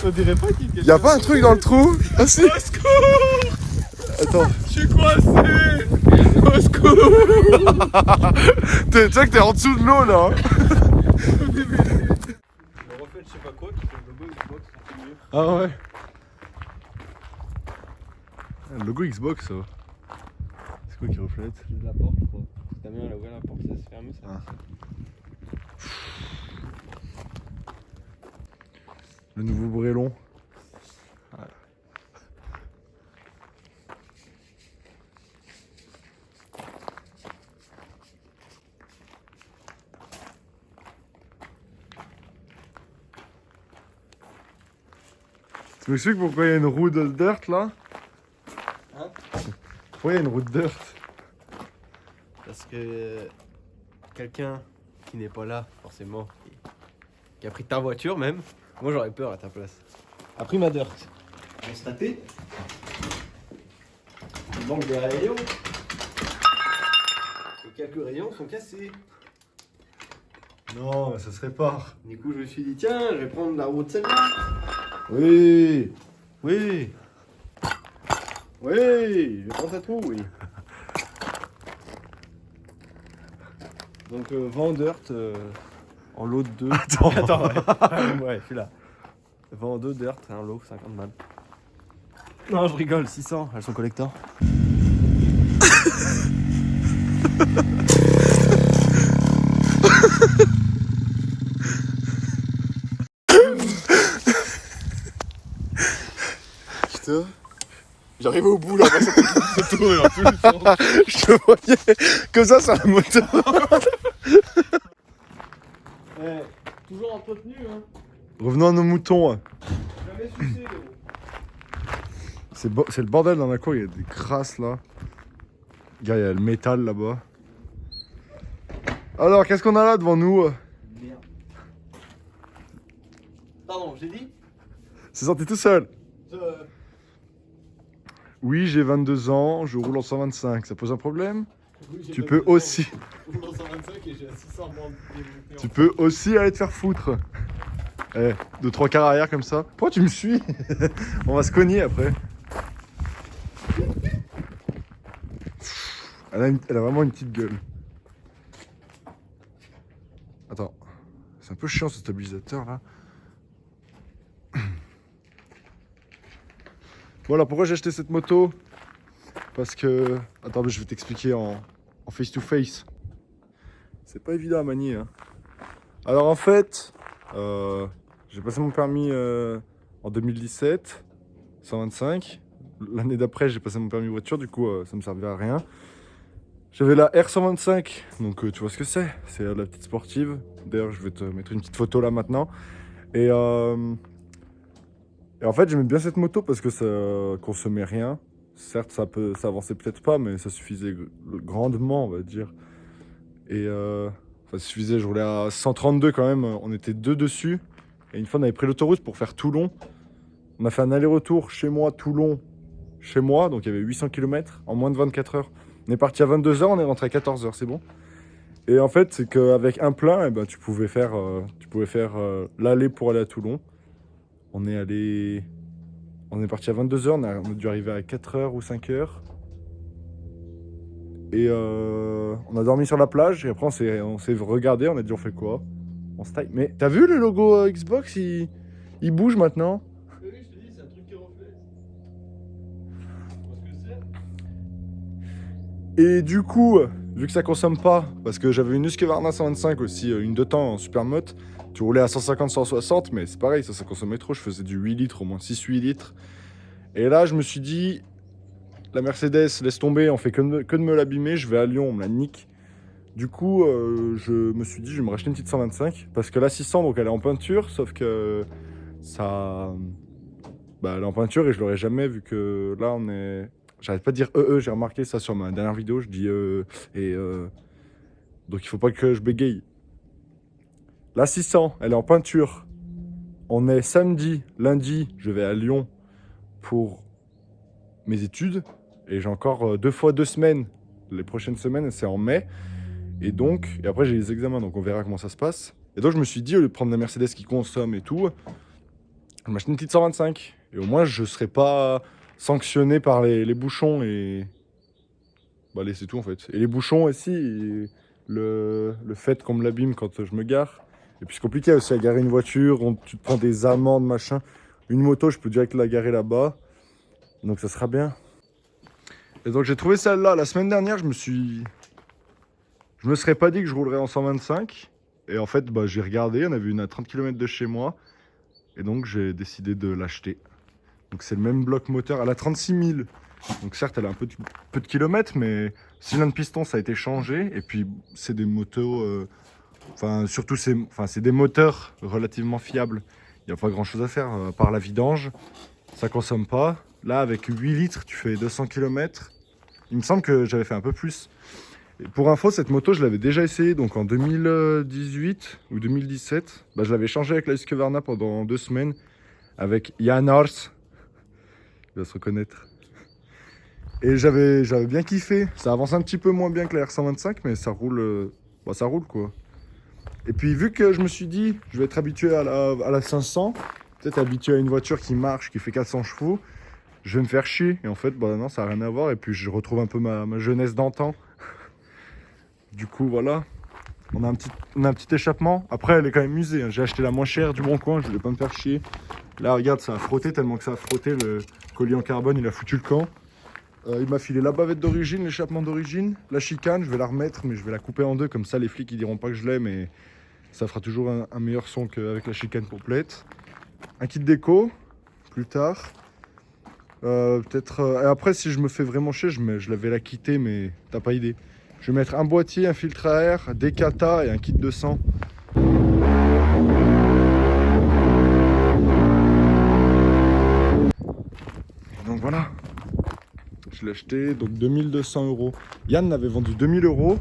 On dirait pas qu'il y a Y'a pas un truc dans le trou? Ah si. Au secours! Attends. Je suis coincé! Au secours! Tu sais que t'es en dessous de l'eau là. On refait je sais pas quoi qui fait le logo Xbox sur le mur. Ah ouais. Le logo Xbox ça. C'est quoi qui reflète? C'est de la porte, je crois. Ta mère elle a ouvert la porte, ça s'est fermé, ça. Ah. Le nouveau Brélon. Ouais. Tu m'expliques pourquoi il y a une roue de dirt là? Hein? Pourquoi il y a une roue de dirt? Parce que quelqu'un qui n'est pas là, forcément, qui a pris ta voiture même, moi j'aurais peur à ta place, a pris ma dirt. Constaté. Il manque des rayons. Et quelques rayons sont cassés. Non, mais ça se répare. Du coup je me suis dit tiens, je vais prendre la route celle-là. Oui. Oui. Oui, je pense à tout, oui. Donc vent dirt en lot de 2. Attends. Ouais. Ouais, je suis là. Vend 2 dirt, un lot, 50 balles. Non, je rigole, 600, elles sont collector. Putain. J'arrive au bout là, ça se tourne dans tous les sens. Je te voyais comme ça sur la moto. Ouais, toujours entretenu, hein. Revenons à nos moutons. Jamais sucé, gros. C'est le bordel dans la cour, il y a des crasses là. Gars, il y a le métal là-bas. Alors, qu'est-ce qu'on a là devant nous? Merde. Pardon, j'ai dit C'est sorti tout seul. Oui, j'ai 22 ans, je roule en 125. Ça pose un problème? Oui, Tu peux aussi. Je roule en 125 et j'ai à 600 bornes développées. Tu peux aussi aller te faire foutre. Eh, 2-3 quarts arrière comme ça. Pourquoi tu me suis? On va se cogner après. Elle a vraiment une petite gueule. Attends. C'est un peu chiant ce stabilisateur là. Voilà, pourquoi j'ai acheté cette moto? Parce que... Attends, mais je vais t'expliquer en face to face. C'est pas évident à manier. Hein. Alors en fait, j'ai passé mon permis en 2017, 125. L'année d'après, j'ai passé mon permis voiture, du coup, ça me servait à rien. J'avais la R125, donc tu vois ce que c'est. C'est la petite sportive. D'ailleurs, je vais te mettre une petite photo là maintenant. Et en fait, j'aimais bien cette moto parce que ça consommait rien. Certes, ça avançait peut-être pas, mais ça suffisait grandement, on va dire. Et ça suffisait, je roulais à 132 quand même. On était deux dessus. Et une fois, on avait pris l'autoroute pour faire Toulon. On a fait un aller-retour chez moi, Toulon, chez moi. Donc il y avait 800 km en moins de 24 heures. On est parti à 22 h, on est rentré à 14 h, c'est bon. Et en fait, c'est qu'avec un plein, eh ben, tu pouvais faire l'aller pour aller à Toulon. On est parti à 22 h, on a dû arriver à 4 h ou 5 h. Et on a dormi sur la plage et après on s'est regardé, on a dit on fait quoi? On se taille. Mais t'as vu le logo Xbox, il bouge maintenant. Oui, je te dis, c'est un truc qui reflète. Tu vois ce que c'est? Et du coup, vu que ça consomme pas, parce que j'avais une Husqvarna 125 aussi, une 2 temps en supermote, tu roulais à 150-160, mais c'est pareil, ça consommait trop, je faisais du 8 litres, au moins 6-8 litres. Et là, je me suis dit, la Mercedes, laisse tomber, on fait que de me l'abîmer, je vais à Lyon, on me la nique. Du coup, je me suis dit, je vais me racheter une petite 125, parce que la 600, donc elle est en peinture, sauf que ça... Bah, elle est en peinture et je l'aurais jamais vu que là, on est... J'arrête pas de dire j'ai remarqué ça sur ma dernière vidéo, je dis donc il faut pas que je bégaye. La 600, elle est en peinture. On est samedi, lundi, je vais à Lyon pour mes études. Et j'ai encore 2 fois 2 semaines. Les prochaines semaines, c'est en mai. Et après j'ai les examens, donc on verra comment ça se passe. Et donc je me suis dit, au lieu de prendre la Mercedes qui consomme et tout, Je vais m'acheter une petite 125. Et au moins, je ne serai pas sanctionné par les bouchons et... Bah allez, c'est tout en fait. Et les bouchons aussi, et le fait qu'on me l'abîme quand je me gare. Et puis c'est compliqué aussi à garer une voiture, tu te prends des amendes, machin. Une moto, je peux direct la garer là-bas. Donc ça sera bien. Et donc j'ai trouvé celle-là. La semaine dernière, je me serais pas dit que je roulerais en 125. Et en fait, bah, j'ai regardé, il y en avait une à 30 km de chez moi. Et donc j'ai décidé de l'acheter. Donc c'est le même bloc moteur, elle a 36 000. Donc certes, elle a un peu de kilomètres, mais cylindre piston, ça a été changé. Et puis c'est des motos, surtout c'est des moteurs relativement fiables. Il n'y a pas grand chose à faire, à part la vidange. Ça consomme pas. Là, avec 8 litres, tu fais 200 km. Il me semble que j'avais fait un peu plus. Et pour info, cette moto, je l'avais déjà essayée donc en 2018 ou 2017. Bah, je l'avais changée avec la Husqvarna pendant 2 semaines avec Jan Ars. Il va se reconnaître. Et j'avais bien kiffé. Ça avance un petit peu moins bien que la R125, mais ça roule, ça roule quoi. Et puis vu que je me suis dit, je vais être habitué à la 500, peut-être habitué à une voiture qui marche, qui fait 400 chevaux, je vais me faire chier. Et en fait, bah non, ça n'a rien à voir. Et puis je retrouve un peu ma jeunesse d'antan. Du coup, voilà. On a un petit échappement. Après, elle est quand même usée, hein. J'ai acheté la moins chère du Bon Coin, je voulais pas me faire chier. Là, regarde, ça a frotté tellement que ça a frotté. Le collier en carbone, il a foutu le camp. Il m'a filé la bavette d'origine, l'échappement d'origine. La chicane, je vais la remettre, mais je vais la couper en deux. Comme ça, les flics, ils diront pas que je l'ai, mais ça fera toujours un meilleur son qu'avec la chicane complète. Un kit déco, plus tard. Et après, si je me fais vraiment chier, je l'avais la quitter, mais t'as pas idée. Je vais mettre un boîtier, un filtre à air, des katas et un kit de sang. Donc voilà. Je l'ai acheté donc 2200 €. Yann l'avait vendu 2000 €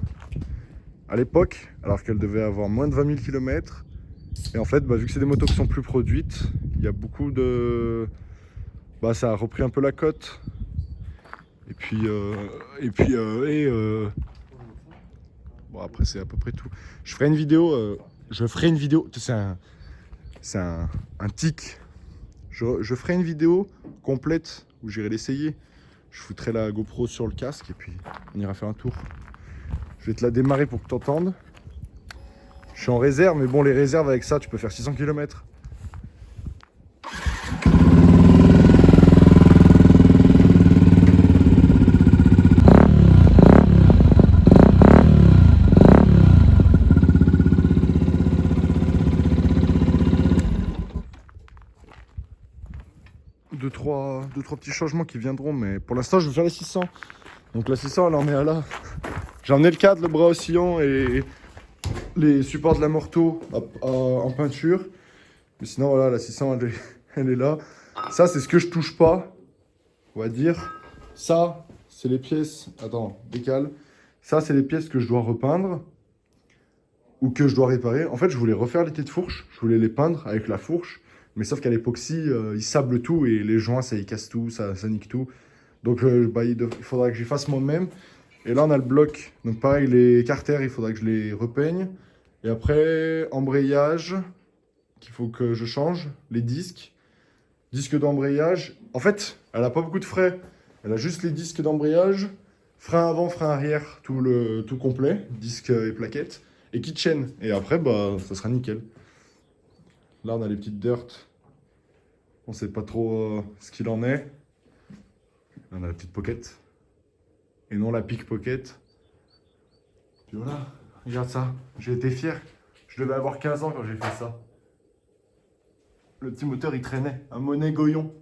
à l'époque, alors qu'elle devait avoir moins de 20 000 km. Et en fait, vu que c'est des motos qui sont plus produites, il y a beaucoup de... ça a repris un peu la cote. Et puis... Bon, après, c'est à peu près tout. Je ferai une vidéo... C'est un tic. Je ferai une vidéo complète où j'irai l'essayer. Je foutrai la GoPro sur le casque et puis on ira faire un tour. Je vais te la démarrer pour que tu entendes. Je suis en réserve, mais bon, les réserves avec ça, tu peux faire 600 km. Deux, trois petits changements qui viendront, mais pour l'instant, je vais faire les 600. Donc la 600, elle en est à là. J'ai emmené le cadre, le bras oscillant et les supports de la Morteau en peinture. Mais sinon, voilà, la 600, elle est là. Ça, c'est ce que je touche pas, on va dire. Ça, c'est les pièces... Attends, décale. Ça, c'est les pièces que je dois repeindre ou que je dois réparer. En fait, je voulais refaire les têtes de fourche. Je voulais les peindre avec la fourche. Mais sauf qu'à l'époxy, il sable tout et les joints, ça y casse tout, ça nique tout. Donc, il faudra que j'y fasse moi-même. Et là, on a le bloc. Donc, pareil, les carters, il faudra que je les repeigne. Et après, embrayage, qu'il faut que je change. Les disques. Disque d'embrayage. En fait, elle n'a pas beaucoup de frais. Elle a juste les disques d'embrayage. Frein avant, frein arrière, tout complet. Disque et plaquettes. Et kit chaîne. Et après, ça sera nickel. Là, on a les petites dirt. On sait pas trop ce qu'il en est. Là, on a la petite pocket. Et non la pickpocket. Puis voilà, regarde ça. J'ai été fier. Je devais avoir 15 ans quand j'ai fait ça. Le petit moteur, il traînait. Un Monet Goyon.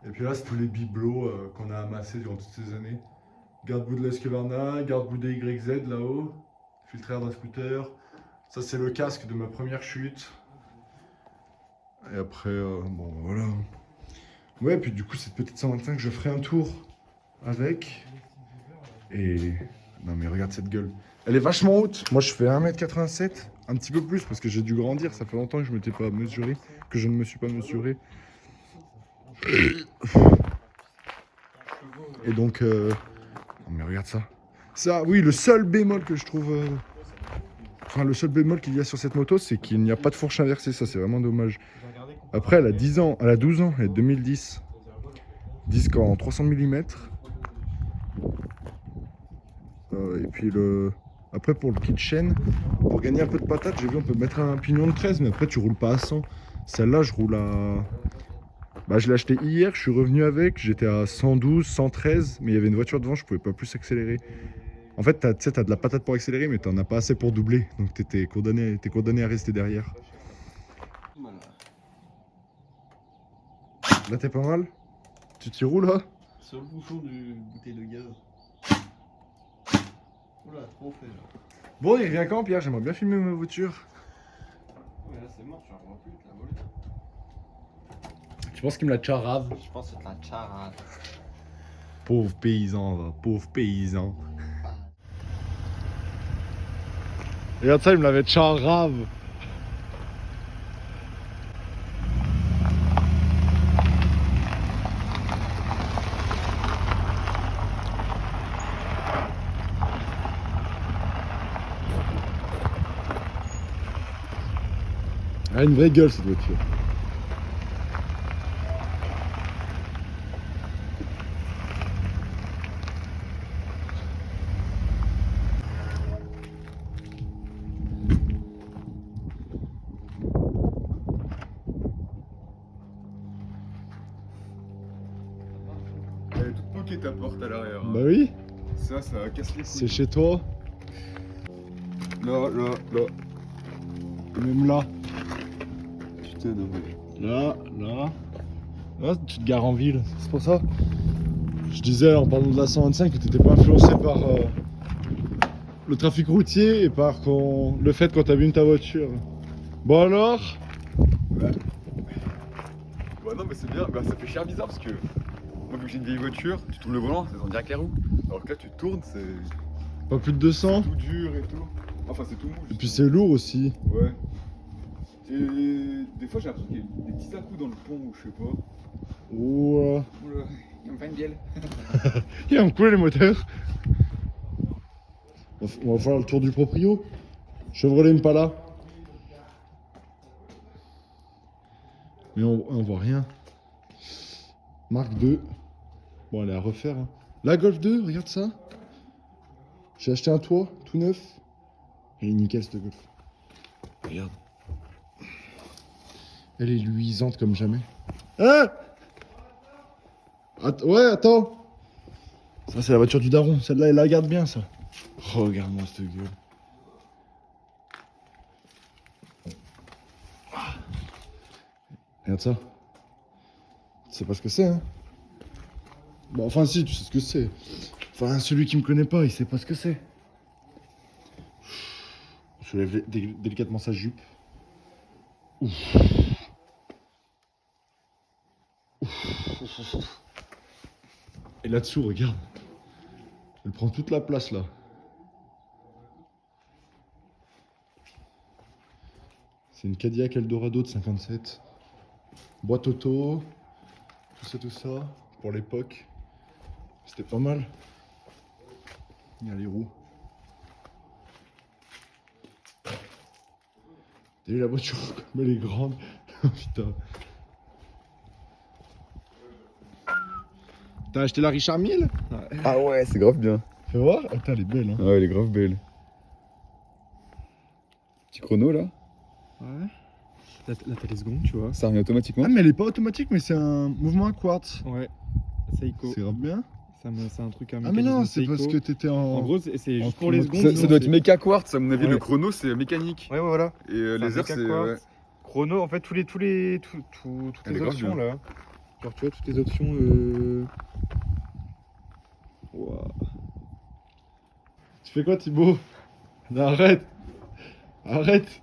Et puis là, c'est tous les bibelots qu'on a amassés durant toutes ces années. Garde-boue de la Husqvarna, garde-boue des YZ là-haut. Filtre à air d'un scooter. Ça, c'est le casque de ma première chute. Et après, voilà. Ouais, puis du coup, cette petite 125, je ferai un tour avec. Et... Non mais regarde cette gueule. Elle est vachement haute. Moi, je fais 1m87. Un petit peu plus parce que j'ai dû grandir. Ça fait longtemps que je m'étais pas mesuré. Que je ne me suis pas mesuré. Et donc... Non mais regarde ça. Ça, oui, le seul bémol que je trouve... Enfin, le seul bémol qu'il y a sur cette moto, c'est qu'il n'y a pas de fourche inversée. Ça, c'est vraiment dommage. Après, elle a 10 ans, elle a 12 ans, elle est 2010. Disque en 300 mm. Et puis après pour le kitchen, pour gagner un peu de patate, j'ai vu on peut mettre un pignon de 13, mais après tu roules pas à 100. Celle-là, je roule à... Bah, je l'ai acheté hier, je suis revenu avec, j'étais à 112, 113, mais il y avait une voiture devant, je pouvais pas plus accélérer. En fait, tu sais, t'as de la patate pour accélérer, mais t'en as pas assez pour doubler, donc t'es condamné à rester derrière. Là, t'es pas mal? Tu t'y roules là? Sur le bouchon du bouteille de gaz. Oula, trop fait là. Bon, il revient quand, Pierre? J'aimerais bien filmer ma voiture. Ouais, là c'est mort, tu la revois plus, tu la volée. Tu penses qu'il me la charave? Je pense que c'est de la charade. Pauvre paysan, va, pauvre paysan. Regarde ça, il me l'avait charave. Elle a une vraie gueule cette voiture. Elle est toute poquée ta porte à l'arrière. Bah oui, Ça casse les couilles. c'est chez toi. Là. Même là. Putain, non mais. Là. Là, tu te gares en ville. C'est pour ça. Je disais en parlant de la 125 que t'étais pas influencé par le trafic routier et par le fait quand t'abîmes ta voiture. Bon alors? Bah non mais c'est bien, bah ça fait cher bizarre parce que moi vu que j'ai une vieille voiture, tu tournes le volant, ça sent direct les roues. Alors que là tu tournes, c'est Pas plus de 200? tout dur et tout. Enfin c'est tout mou. Et puis c'est lourd aussi. Ouais. Et des fois j'ai l'impression qu'il y a des petits à-coups dans le pont ou je sais pas. Ouah. Oula, il me fait une bielle. Il va me couler les moteurs. On va faire le tour du proprio. Chevrolet Impala. Mais on voit rien. Marque 2. Bon, elle est à refaire. Hein. La Golf 2, regarde ça. J'ai acheté un toit, tout neuf. Elle est nickel cette Golf. Regarde. Elle est luisante comme jamais. Hein? Ouais, attends. Ça, c'est la voiture du daron. Celle-là, elle la garde bien, ça. Regarde-moi cette gueule. Regarde ça. Tu sais pas ce que c'est, hein? Bon, enfin, si, tu sais ce que c'est. Enfin, celui qui me connaît pas, il sait pas ce que c'est. Je soulève délicatement sa jupe. Ouf. Et là-dessous, regarde. Elle prend toute la place, là. C'est une Cadillac Eldorado de 57. Boîte auto. Tout ça. Pour l'époque. C'était pas mal. Il y a les roues. T'as vu la voiture comme elle est grande. Putain. T'as acheté la Richard Mille? Ah ouais, c'est grave bien. Fais voir. Attends, elle est belle, hein. Ah ouais, elle est grave belle. Petit chrono là. Ouais. Là, t'as les secondes, tu vois. Ça remet automatiquement. Ah, mais elle est pas automatique, mais c'est un mouvement à quartz. Ouais. Seiko. C'est grave bien. C'est un truc à Ah, mais non, c'est Seiko. parce que t'étais en. En gros, c'est en juste pour les chrono- secondes. Ça doit être méca quartz, à mon avis, Ouais. le chrono c'est mécanique. Ouais, voilà. Et les heures c'est. Ouais. Chrono, en fait, toutes Elle les est grave options bien. là. Genre, tu vois, toutes les options. Ouah. Tu fais quoi, Thibaut? Non, arrête. Arrête.